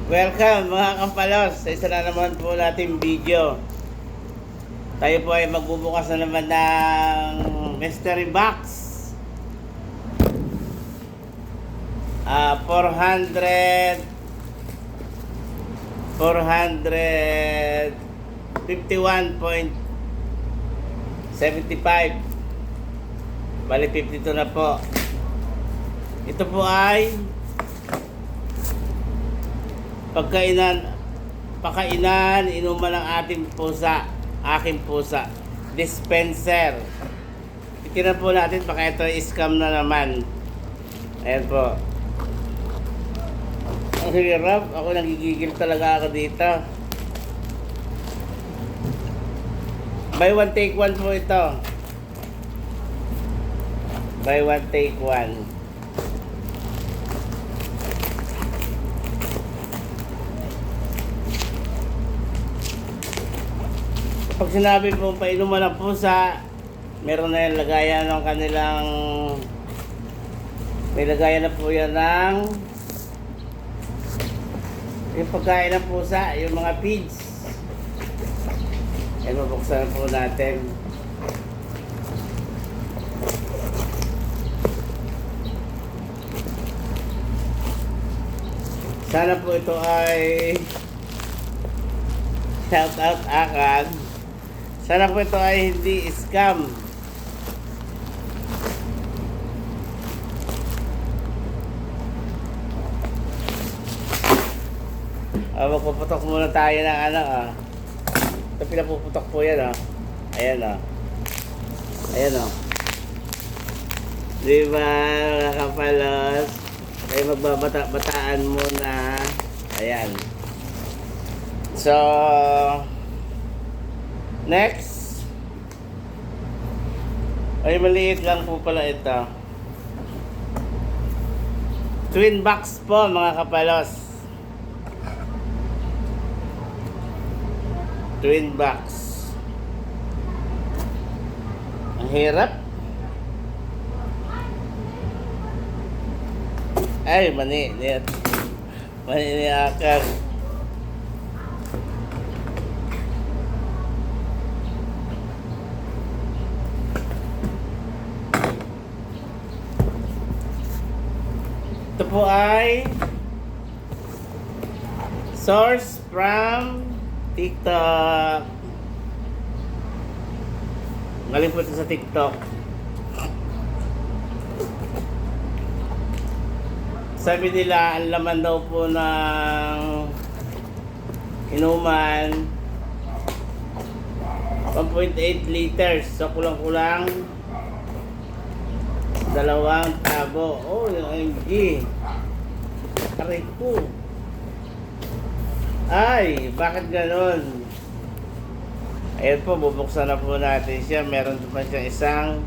Welcome mga kampalos sa isa na naman po nating video. Tayo po ay magbubukas na naman ng mystery box. 451.75. Bali 52 na po. Ito po ay pakainan, inuman ng ating pusa, aking pusa, dispenser. Itinan po natin, baka ito scam na naman. Ayan po. Ang hirap, ako nagigigil talaga ako dito. Buy one take one po ito. Buy one take one. Pag sinabi po painuman ng pusa, meron na yung lagayan ng kanilang, may lagayan na po yan ng yung pagkain ng pusa, yung mga feeds. Yan, mabuksan po natin. Sana po ito ay shout out akan. Sana po ito ay hindi scam. Magpuputok muna tayo ng Ito pinapuputok po yan Ayan Ayan Diba mga kapalos? Kayo magbabata-bataan muna. Ayan. So next, ay maliit lang po pala ito. Twin box po mga kapalos. Twin box. Ang hirap. Ay, mani ni akar. Ito po ay source from TikTok. Galing po ito sa TikTok. Sabi nila, ang laman daw po ng inuman 1.8 liters. So kulang-kulang 2 tabo. Oh, yung OMG. Aray ko. Ay, bakit ganon? Ayan po, bubuksan na po natin siya. Meron pa siya isang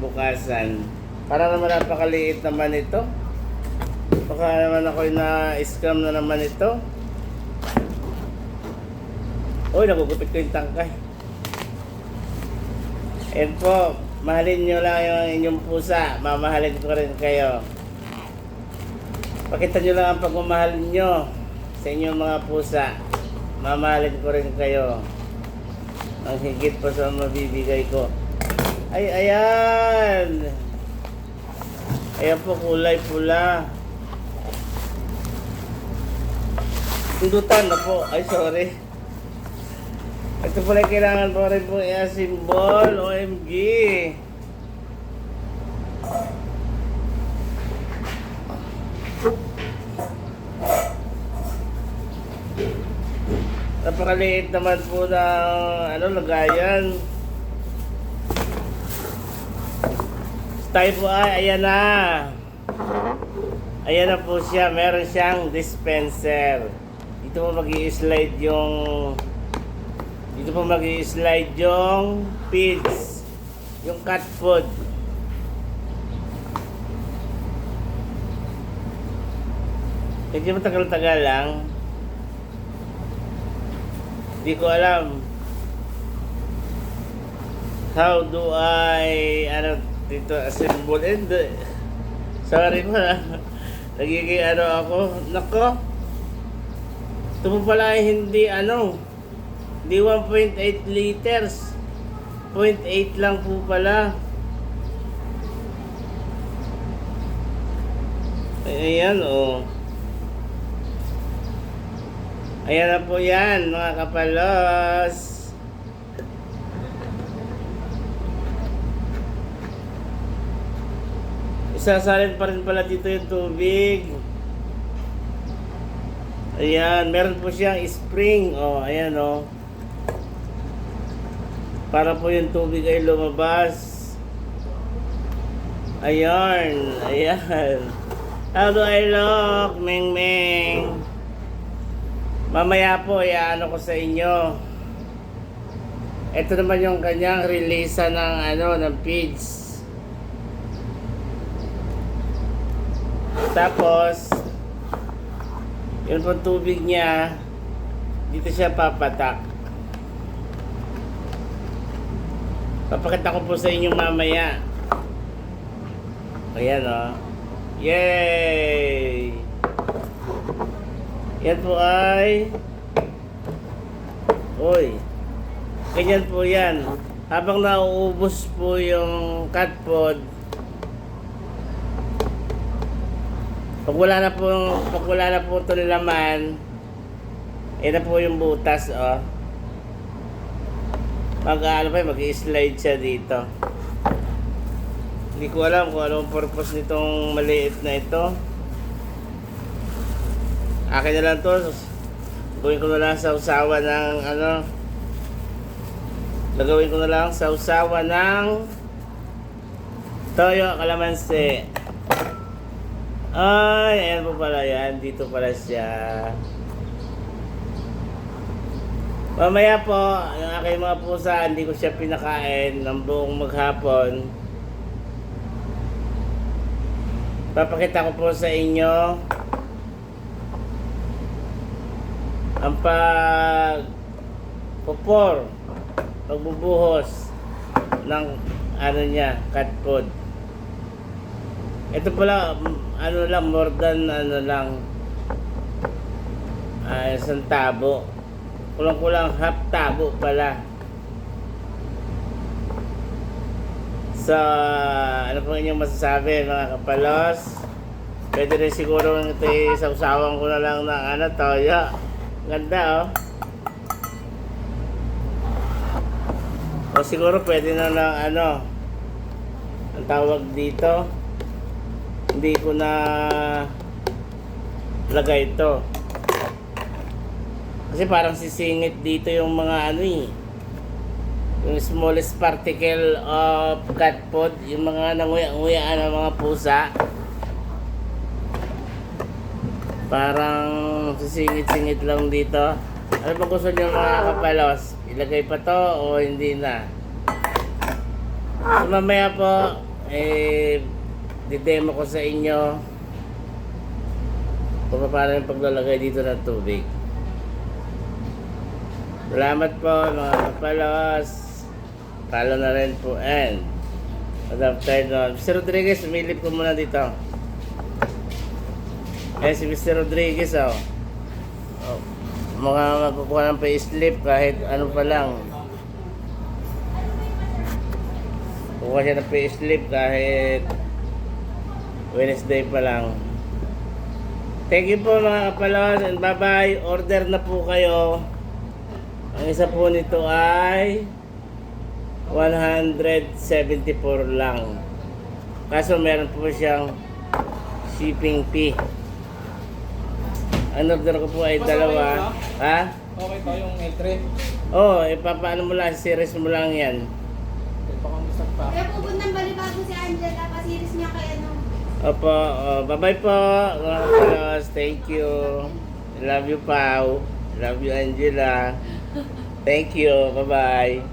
bukasan. Para naman napakaliit naman ito. Baka naman ako'y na-scam na naman ito. Uy, nagugupit ko yung tangkay. Ayan po. Mahalin nyo lang yung inyong pusa. Mamahalin ko rin kayo. Pakita nyo lang ang pagmamahal nyo sa inyong mga pusa. Mamahalin ko rin kayo. Ang higit pa sa mabibigay ko. Ay, ayan. Ayan po, kulay pula. Sundutan na po. Ay, sorry. Ito pala kailangan po rin po i-symbol. OMG. Napakaliit naman po ng lagayan. Tayo po ay, ayan na. Ayan na po siya. Meron siyang dispenser. Dito po mag-i-slide yung feeds, yung cat food. Medyo matagal-tagal lang. Hindi ko alam how do I dito assemble and sorry po nagiging ako. Nako, Ito po pala ay hindi hindi 1.8 liters. 0.8 lang po pala. Ayan oh. Ayan na po yan mga kapalos. Isasalin pa rin pala dito yung tubig. Ayan, meron po siyang spring. Oh, ayan oh. Para po yung tubig ay lumabas. Ayan, ayan. How do I look, Meng Meng? Mamaya po, iaano ko sa inyo. Ito naman yung kanyang release ng feeds. Tapos, yun po tubig niya, dito siya papatak. Papakita ko po sa inyo mamaya. Ayan o. Yay! Yan po ay ganyan po yan. Habang nauubos po yung cat food, pag wala na po ito laman, yan na po yung butas mag-i-slide siya dito. Hindi ko alam kung anong purpose nitong maliit na ito. Akin na lang to. Gawin ko na lang sa usawa ng Gagawin ko na lang sa usawa ng toyo kalamansi. Ay, ayan po pala yan. Dito pala siya. Mamaya po, yung aking mga pusa, hindi ko siya pinakain ng buong maghapon. Papakita ko po sa inyo ang pagbubuhos ng cat food. Ito pala more than isang tabo. Kulang-kulang half tabo pala. So, ano po inyong masasabi mga kapalos? Pwede rin siguro ito isawsawan ko na lang ng toyo. Ganda O siguro pwede na lang ang tawag dito. Hindi ko na lagay ito. Kasi parang sisingit dito yung mga yung smallest particle of cat food, yung mga nanguya-nguyaan ng mga pusa. Parang sisingit-singit lang dito. Ano ba gusto nyo mga kapalos? Ilagay pa to o hindi na? So mamaya po, didemo ko sa inyo kung paano yung paglalagay dito ng tubig. Salamat po mga kapalos. Follow na rin po and good afternoon. Mr. Rodriguez, umilip ko muna dito. Si Mr. Rodriguez mga magkukuha ng pay-slip kahit ano pa lang. Kukuha siya ng pay-slip kahit Wednesday pa lang. Thank you po mga kapalos and bye bye. Order na po kayo. Ang isa po nito ay 174 lang. Kaso meron po siyang shipping fee. Ang order ko po ay dalawa. Ha? Okay ba yung L3? Ipapaano mo lang, series mo lang yan. Pakamusta pa? Kaya pupuntang balibago si Angela, pasiris niya kay Opo, bye-bye po mga kapalos. Thank you. I love you, Pao. I love you, Angela. Thank you. Bye-bye.